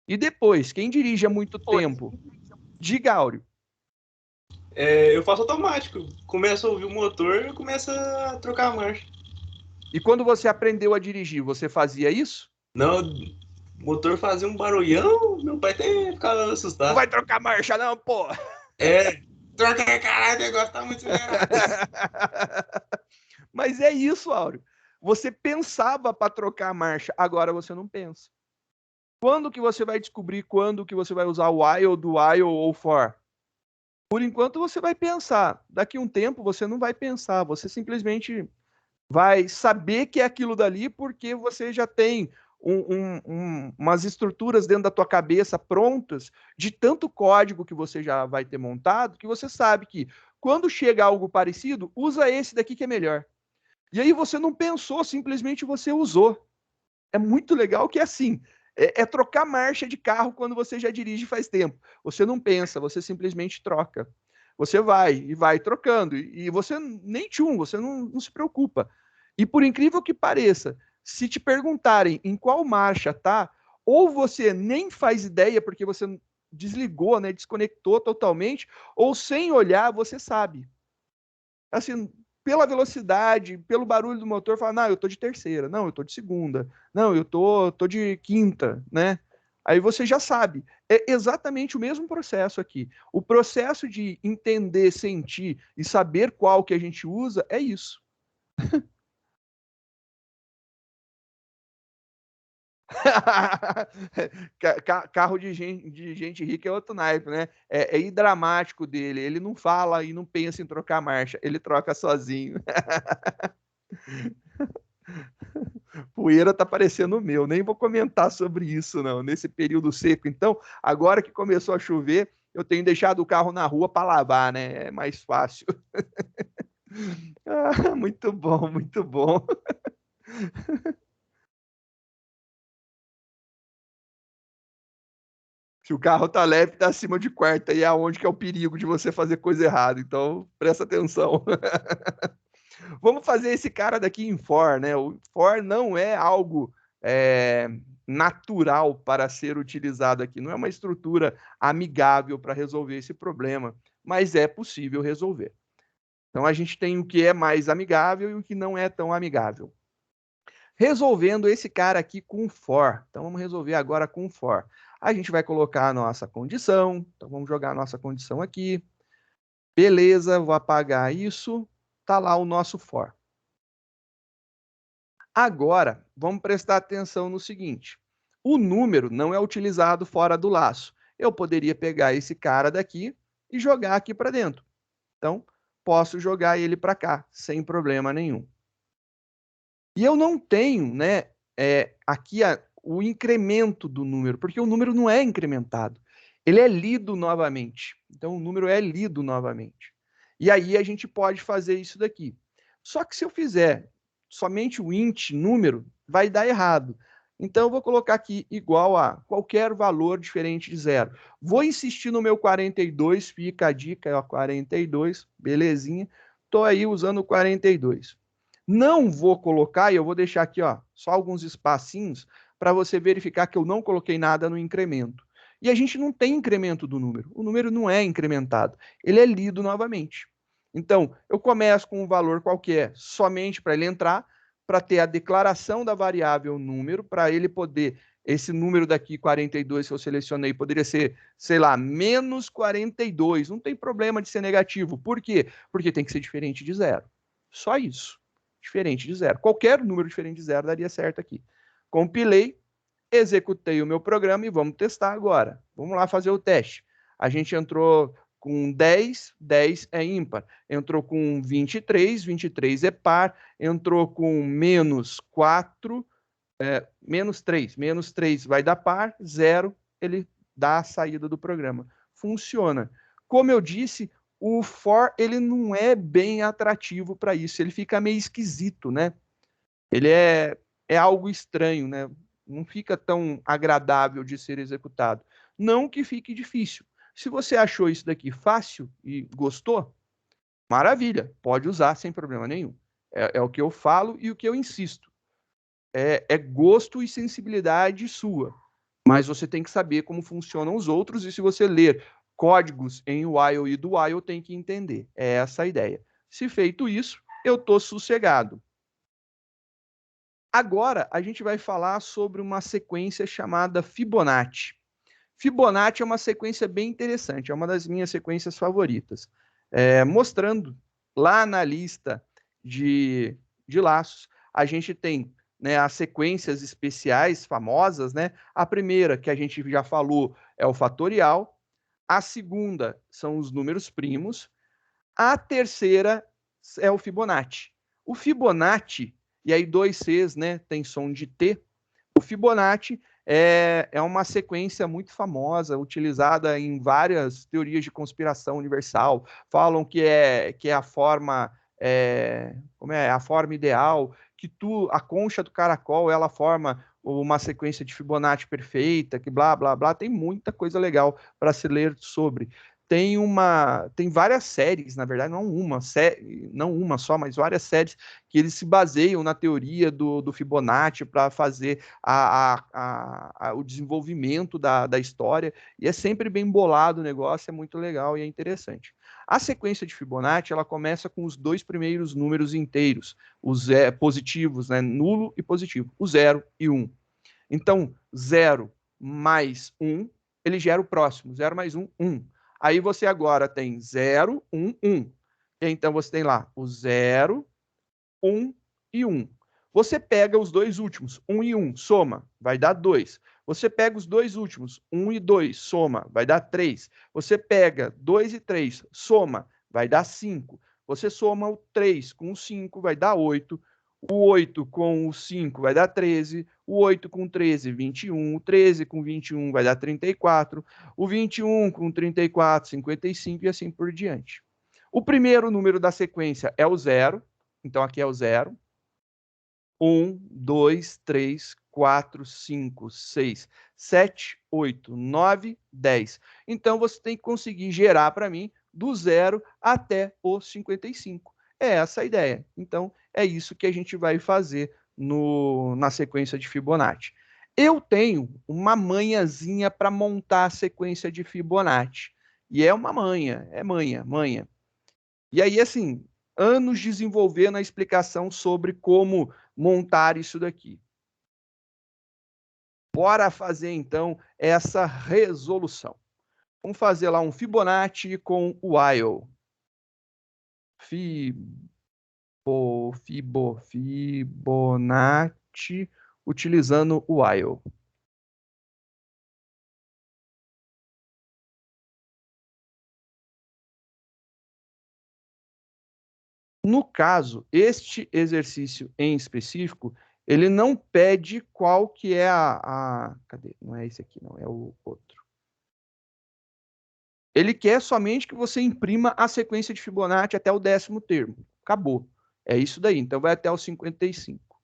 E depois, quem dirige há muito tempo? Diga, Áureo. Eu faço automático. Começo a ouvir o motor e começo a trocar a marcha. E quando você aprendeu a dirigir, você fazia isso? Não, o motor fazia um barulhão, meu pai até ficava assustado. Não vai trocar marcha, não, pô! Troca, caralho, o negócio tá muito acelerado. Mas é isso, Áureo. Você pensava para trocar a marcha, agora você não pensa. Quando que você vai descobrir quando que você vai usar o while, do while ou for? Por enquanto você vai pensar. Daqui a um tempo você não vai pensar. Você simplesmente vai saber que é aquilo dali porque você já tem umas estruturas dentro da tua cabeça prontas de tanto código que você já vai ter montado que você sabe que quando chega algo parecido, usa esse daqui que é melhor. E aí você não pensou, simplesmente você usou. É muito legal que é assim. É trocar marcha de carro quando você já dirige faz tempo. Você não pensa, você simplesmente troca. Você vai e vai trocando. E você nem você não se preocupa. E por incrível que pareça, se te perguntarem em qual marcha tá, ou você nem faz ideia porque você desligou, né, desconectou totalmente, ou sem olhar você sabe. Assim, pela velocidade, pelo barulho do motor, fala, não, eu tô de terceira, não, eu tô de segunda, não, eu tô de quinta, né? Aí você já sabe. É exatamente o mesmo processo aqui. O processo de entender, sentir e saber qual que a gente usa é isso. Carro de gente rica é outro naipe, né? É dramático dele. Ele não fala e não pensa em trocar marcha, ele troca sozinho. Poeira tá parecendo o meu, nem vou comentar sobre isso, não. Nesse período seco, então, agora que começou a chover, eu tenho deixado o carro na rua para lavar, né? É mais fácil. Ah, muito bom, muito bom. Se o carro tá leve, tá acima de quarta, e é aonde que é o perigo de você fazer coisa errada. Então, presta atenção. Vamos fazer esse cara daqui em for, né? O for não é algo natural para ser utilizado aqui, não é uma estrutura amigável para resolver esse problema, mas é possível resolver. Então a gente tem o que é mais amigável e o que não é tão amigável. Resolvendo esse cara aqui com for. Então vamos resolver agora com for. A gente vai colocar a nossa condição. Então vamos jogar a nossa condição aqui. Beleza, vou apagar isso. Tá lá o nosso for. Agora, vamos prestar atenção no seguinte: o número não é utilizado fora do laço. Eu poderia pegar esse cara daqui e jogar aqui para dentro. Então, posso jogar ele para cá, sem problema nenhum. E eu não tenho, né, aqui o incremento do número, porque o número não é incrementado. Ele é lido novamente. Então, o número é lido novamente. E aí a gente pode fazer isso daqui. Só que se eu fizer somente o int número, vai dar errado. Então, eu vou colocar aqui igual a qualquer valor diferente de zero. Vou insistir no meu 42, fica a dica, ó, 42, belezinha. Estou aí usando o 42. Não vou colocar, e eu vou deixar aqui, ó, só alguns espacinhos para você verificar que eu não coloquei nada no incremento. E a gente não tem incremento do número. O número não é incrementado. Ele é lido novamente. Então, eu começo com um valor qualquer, somente para ele entrar, para ter a declaração da variável número, para ele poder, esse número daqui, 42, que eu selecionei, poderia ser, sei lá, menos 42. Não tem problema de ser negativo. Por quê? Porque tem que ser diferente de zero. Só isso. Diferente de zero. Qualquer número diferente de zero daria certo aqui. Compilei, executei o meu programa e vamos testar agora. Vamos lá fazer o teste. A gente entrou com 10, 10 é ímpar. Entrou com 23, 23 é par. Entrou com menos 4, menos 3 vai dar par, 0, ele dá a saída do programa. Funciona. Como eu disse, o for ele não é bem atrativo para isso, ele fica meio esquisito, né? Ele é algo estranho, né? Não fica tão agradável de ser executado. Não que fique difícil. Se você achou isso daqui fácil e gostou, maravilha, pode usar sem problema nenhum. É o que eu falo e o que eu insisto. É gosto e sensibilidade sua. Mas você tem que saber como funcionam os outros, e se você ler códigos em while e do while, tem que entender. É essa a ideia. Se feito isso, eu estou sossegado. Agora, a gente vai falar sobre uma sequência chamada Fibonacci. Fibonacci é uma sequência bem interessante, é uma das minhas sequências favoritas. Mostrando lá na lista de laços, a gente tem, né, as sequências especiais famosas, né? A primeira, que a gente já falou, é o fatorial. A segunda são os números primos. A terceira é o Fibonacci. O Fibonacci, e aí 2 Cs, né, tem som de T. O Fibonacci é uma sequência muito famosa, utilizada em várias teorias de conspiração universal. Falam que é a forma, como é a forma ideal, que a concha do caracol ela forma uma sequência de Fibonacci perfeita, que blá blá blá. Tem muita coisa legal para se ler sobre. Tem várias séries, na verdade, não uma só, mas várias séries que eles se baseiam na teoria do Fibonacci para fazer o desenvolvimento da história, e é sempre bem bolado o negócio, é muito legal e é interessante. A sequência de Fibonacci, ela começa com os 2 primeiros números inteiros, os positivos, né, nulo e positivo, o 0 e 1. Então, 0 mais 1, ele gera o próximo, 0 mais 1, 1. Aí você agora tem 0, 1, 1. Então você tem lá o 0, 1 e 1. Você pega os 2 últimos, 1 e 1, soma, vai dar 2. Você pega os 2 últimos, 1 e 2, soma, vai dar 3. Você pega 2 e 3, soma, vai dar 5. Você soma o 3 com o 5, vai dar 8. O 8 com o 5 vai dar 13. O 8 com 13, 21. O 13 com 21 vai dar 34. O 21 com 34, 55 e assim por diante. O primeiro número da sequência é o 0. Então, aqui é o 0. 1, 2, 3, 4, 5, 6, 7, 8, 9, 10. Então, você tem que conseguir gerar para mim do 0 até o 55. É essa a ideia. Então, é isso que a gente vai fazer na sequência de Fibonacci. Eu tenho uma manhãzinha para montar a sequência de Fibonacci. E é uma manha, manha. E aí, assim, anos desenvolvendo a explicação sobre como montar isso daqui. Bora fazer, então, essa resolução. Vamos fazer lá um Fibonacci com while. Fibonacci utilizando o while. No caso, este exercício em específico, ele não pede qual que é cadê? Não é esse aqui, não, é o outro. Ele quer somente que você imprima a sequência de Fibonacci até o 10º termo. Acabou. É isso daí. Então, vai até o 55.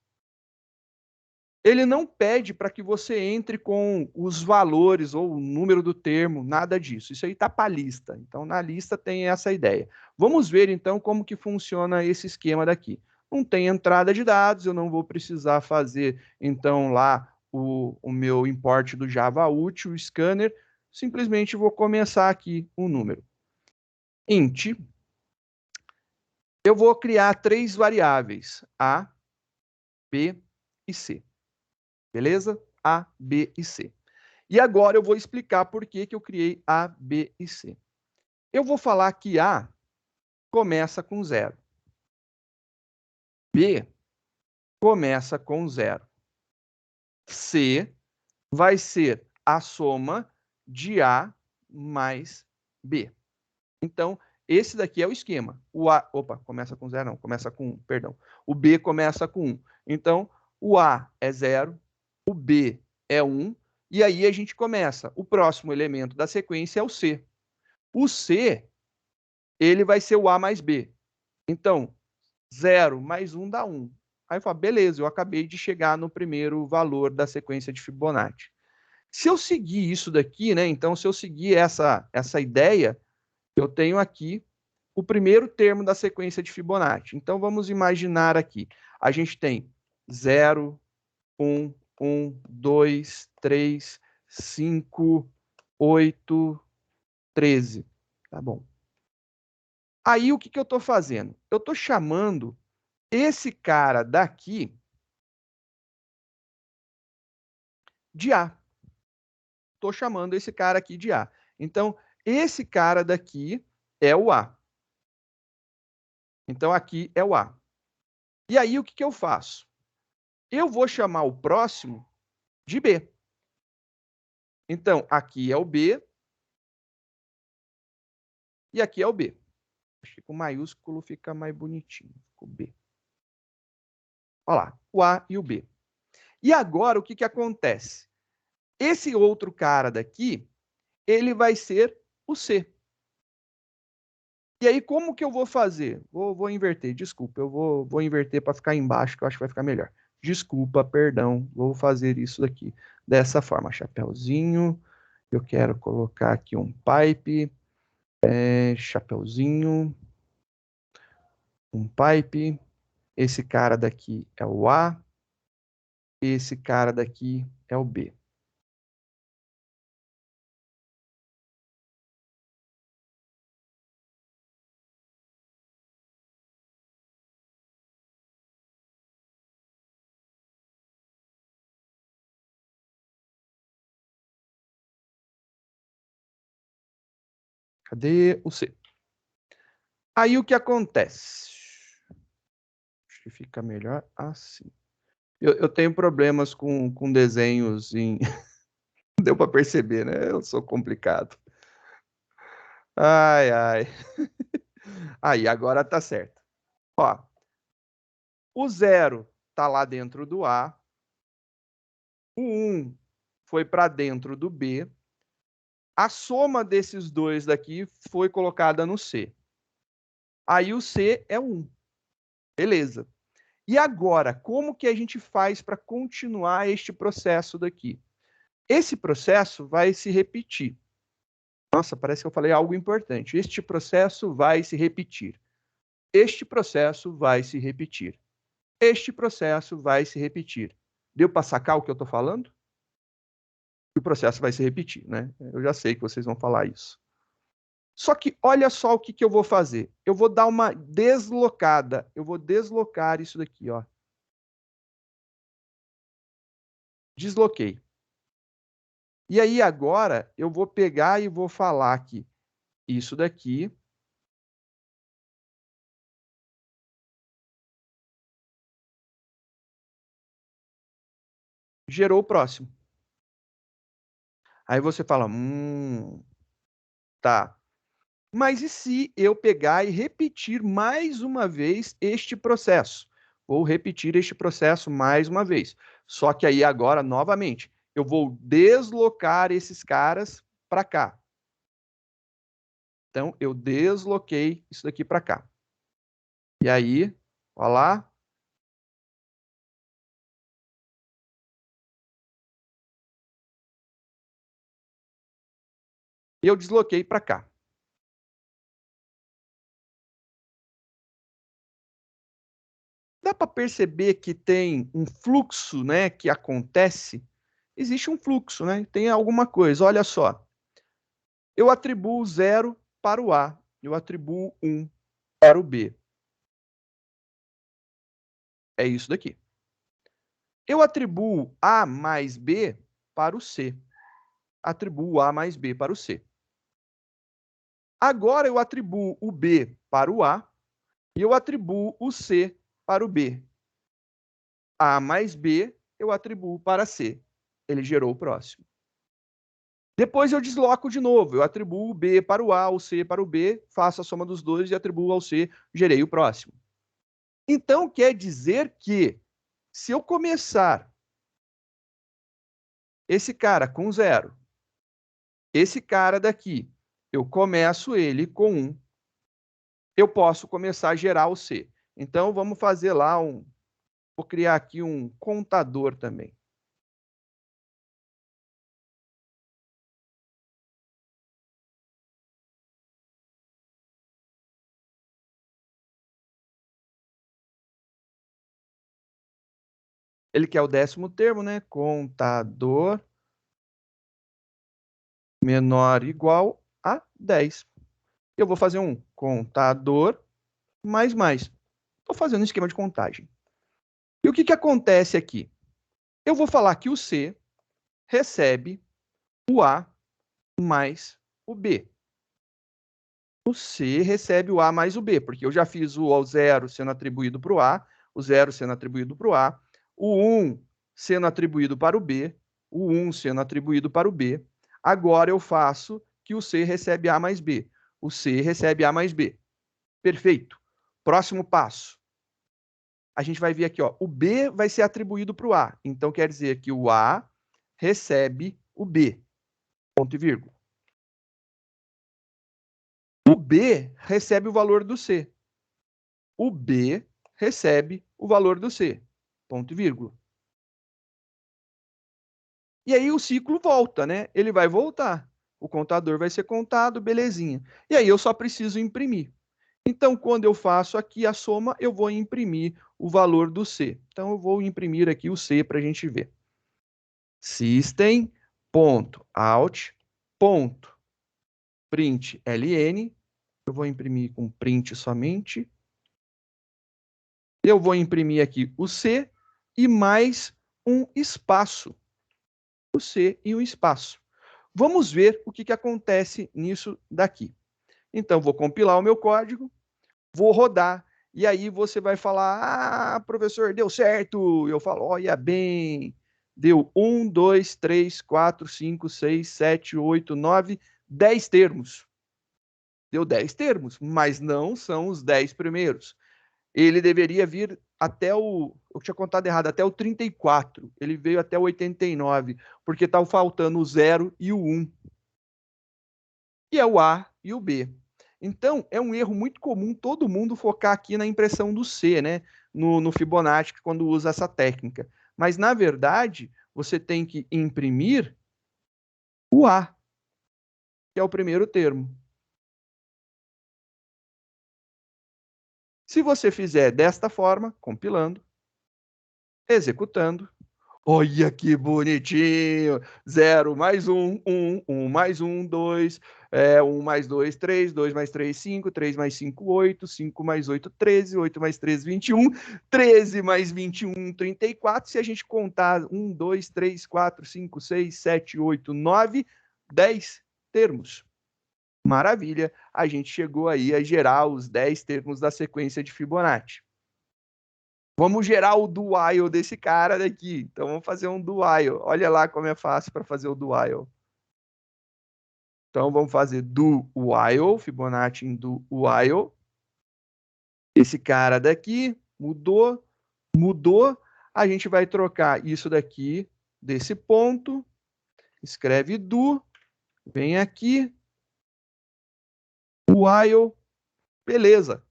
Ele não pede para que você entre com os valores ou o número do termo, nada disso. Isso aí está para a lista. Então, na lista tem essa ideia. Vamos ver, então, como que funciona esse esquema daqui. Não tem entrada de dados, eu não vou precisar fazer, então, lá o meu import do Java útil, o scanner. Simplesmente vou começar aqui um número. Int. Eu vou criar 3 variáveis, A, B e C. Beleza? A, B e C. E agora eu vou explicar por que eu criei A, B e C. Eu vou falar que A começa com 0. B começa com 0. C vai ser a soma de A mais B. Então, esse daqui é o esquema. O A, começa com 0 não, começa com 1, perdão. O B começa com 1. Então, o A é 0, o B é 1, e aí a gente começa. O próximo elemento da sequência é o C. O C, ele vai ser o A mais B. Então, 0 mais 1 dá 1. Aí eu falo, beleza, eu acabei de chegar no primeiro valor da sequência de Fibonacci. Se eu seguir isso daqui, né? Então, se eu seguir essa ideia, eu tenho aqui o primeiro termo da sequência de Fibonacci. Então, vamos imaginar aqui. A gente tem 0, 1, 1, 2, 3, 5, 8, 13. Tá bom. Aí, o que eu estou fazendo? Eu estou chamando esse cara daqui de A. Estou chamando esse cara aqui de A. Então, esse cara daqui é o A. Então, aqui é o A. E aí, o que eu faço? Eu vou chamar o próximo de B. Então, aqui é o B, e aqui é o B. Acho que com maiúsculo fica mais bonitinho. O B. Olha lá, o A e o B. E agora, o que acontece? Esse outro cara daqui, ele vai ser o C. E aí, como que eu vou fazer? Vou inverter, desculpa. Eu vou inverter para ficar embaixo, que eu acho que vai ficar melhor. Desculpa, perdão. Vou fazer isso daqui. Dessa forma, chapeuzinho. Eu quero colocar aqui um pipe. Chapeuzinho. Um pipe. Esse cara daqui é o A. Esse cara daqui é o B. Cadê o C? Aí o que acontece? Acho que fica melhor assim. Eu tenho problemas com desenhos em... Deu para perceber, né? Eu sou complicado. Ai, ai. Aí, agora tá certo. Ó, o 0 tá lá dentro do A. O 1 foi para dentro do B. A soma desses dois daqui foi colocada no C. Aí o C é 1. Beleza. E agora, como que a gente faz para continuar este processo daqui? Esse processo vai se repetir. Nossa, parece que eu falei algo importante. Este processo vai se repetir. Este processo vai se repetir. Este processo vai se repetir. Deu para sacar o que eu estou falando? O processo vai se repetir, né? Eu já sei que vocês vão falar isso. Só que olha só o que eu vou fazer. Eu vou dar uma deslocada. Eu vou deslocar isso daqui, ó. Desloquei. E aí agora eu vou pegar e vou falar que isso daqui gerou o próximo. Aí você fala, tá. Mas e se eu pegar e repetir mais uma vez este processo? Vou repetir este processo mais uma vez. Só que aí agora, novamente, eu vou deslocar esses caras para cá. Então, eu desloquei isso daqui para cá. E aí, olha lá. Eu desloquei para cá. Dá para perceber que tem um fluxo, né, que acontece? Existe um fluxo, né? Tem alguma coisa. Olha só. Eu atribuo 0 para o A. Eu atribuo 1 para o B. É isso daqui. Eu atribuo A mais B para o C. Atribuo A mais B para o C. Agora eu atribuo o B para o A e eu atribuo o C para o B. A mais B eu atribuo para C. Ele gerou o próximo. Depois eu desloco de novo. Eu atribuo o B para o A, o C para o B, faço a soma dos dois e atribuo ao C, gerei o próximo. Então, quer dizer que, se eu começar esse cara com 0, esse cara daqui, eu começo ele com 1, eu posso começar a gerar o C. Então, vamos fazer lá vou criar aqui um contador também. Ele quer o 10º termo, né? Contador menor ou igual a 10. Eu vou fazer um contador mais. Estou fazendo um esquema de contagem. E o que acontece aqui? Eu vou falar que o C recebe o A mais o B. O C recebe o A mais o B, porque eu já fiz o 0 sendo atribuído para o A, o 0 sendo atribuído para o A, o 1 sendo atribuído para o B, o 1 sendo atribuído para o B. Agora eu faço que o C recebe A mais B. o C recebe A mais B. Perfeito. Próximo passo. A gente vai ver aqui, ó, o B vai ser atribuído para o A. Então, quer dizer que o A recebe o B. Ponto e vírgula. O B recebe o valor do C. O B recebe o valor do C. Ponto e vírgula. E aí o ciclo volta, né? Ele vai voltar. O contador vai ser contado, belezinha. E aí eu só preciso imprimir. Então, quando eu faço aqui a soma, eu vou imprimir o valor do C. Então, eu vou imprimir aqui o C para a gente ver. System.out.println. Eu vou imprimir com print somente. Eu vou imprimir aqui o C e mais um espaço. O C e um espaço. Vamos ver o que acontece nisso daqui. Então, vou compilar o meu código, vou rodar, e aí você vai falar, professor, deu certo. Eu falo, olha bem, deu 1, 2, 3, 4, 5, 6, 7, 8, 9, 10 termos. Deu 10 termos, mas não são os 10 primeiros. Ele deveria vir até eu tinha contado errado, até o 34. Ele veio até o 89, porque estava faltando o 0 e o 1. E é o A e o B. Então, é um erro muito comum todo mundo focar aqui na impressão do C, né? No Fibonacci, quando usa essa técnica. Mas, na verdade, você tem que imprimir o A, que é o primeiro termo. Se você fizer desta forma, compilando, executando, olha que bonitinho! 0 mais 1, 1, 1 mais 1, 2, 1 mais 2, 3, 2 mais 3, 5, 3 mais 5, 8, 5 mais 8, 13, 8 mais 3, 21, 13 mais 21, 34. Se a gente contar 1, 2, 3, 4, 5, 6, 7, 8, 9, 10 termos. Maravilha! A gente chegou aí a gerar os 10 termos da sequência de Fibonacci. Vamos gerar o do while desse cara daqui. Então, vamos fazer um do while. Olha lá como é fácil para fazer o do while. Então, vamos fazer do while, Fibonacci em do while. Esse cara daqui mudou. A gente vai trocar isso daqui desse ponto. Escreve do. Vem aqui. While. Beleza.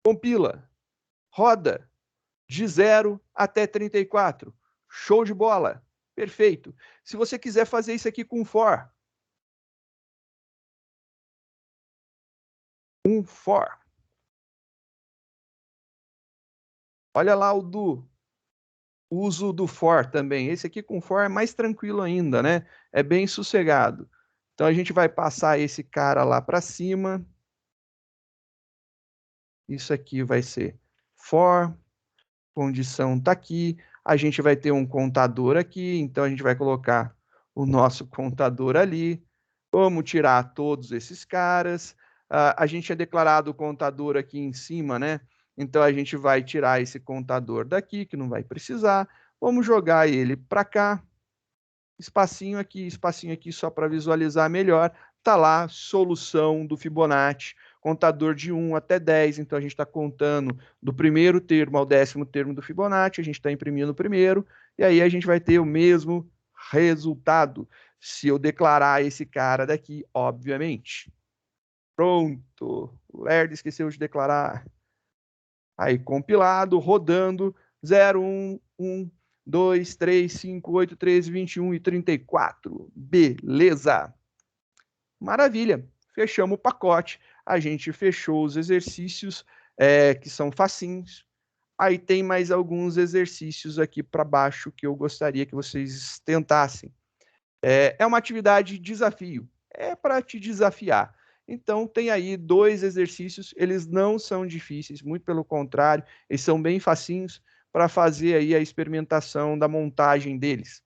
Compila. Roda. De 0 até 34. Show de bola. Perfeito. Se você quiser fazer isso aqui com for. Um for. Olha lá o do uso do for também. Esse aqui com for é mais tranquilo ainda, né? É bem sossegado. Então, a gente vai passar esse cara lá para cima. Isso aqui vai ser for. Condição está aqui. A gente vai ter um contador aqui. Então, a gente vai colocar o nosso contador ali. Vamos tirar todos esses caras. A gente tinha declarado o contador aqui em cima, né? Então, a gente vai tirar esse contador daqui, que não vai precisar. Vamos jogar ele para cá. Espacinho aqui, só para visualizar melhor. Está lá, solução do Fibonacci, contador de 1 até 10. Então, a gente está contando do primeiro termo ao 10º termo do Fibonacci. A gente está imprimindo o primeiro. E aí, a gente vai ter o mesmo resultado. Se eu declarar esse cara daqui, obviamente. Pronto. O Lerdo esqueceu de declarar. Aí, compilado, rodando, 0, 1, 1, 2, 3, 5, 8, 13, 21 e 34. Beleza. Maravilha. Fechamos o pacote. A gente fechou os exercícios, que são facinhos. Aí tem mais alguns exercícios aqui para baixo que eu gostaria que vocês tentassem. É uma atividade de desafio. É para te desafiar. Então, tem aí 2 exercícios. Eles não são difíceis, muito pelo contrário. Eles são bem facinhos para fazer aí a experimentação da montagem deles.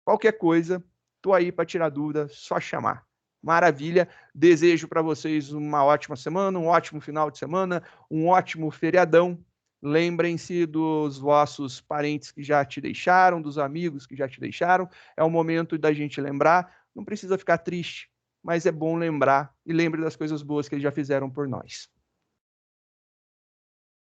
Qualquer coisa, estou aí para tirar dúvida, só chamar. Maravilha. Desejo para vocês uma ótima semana, um ótimo final de semana, um ótimo feriadão. Lembrem-se dos vossos parentes que já te deixaram, dos amigos que já te deixaram. É o momento da gente lembrar. Não precisa ficar triste. mas é bom lembrar e lembre das coisas boas que eles já fizeram por nós.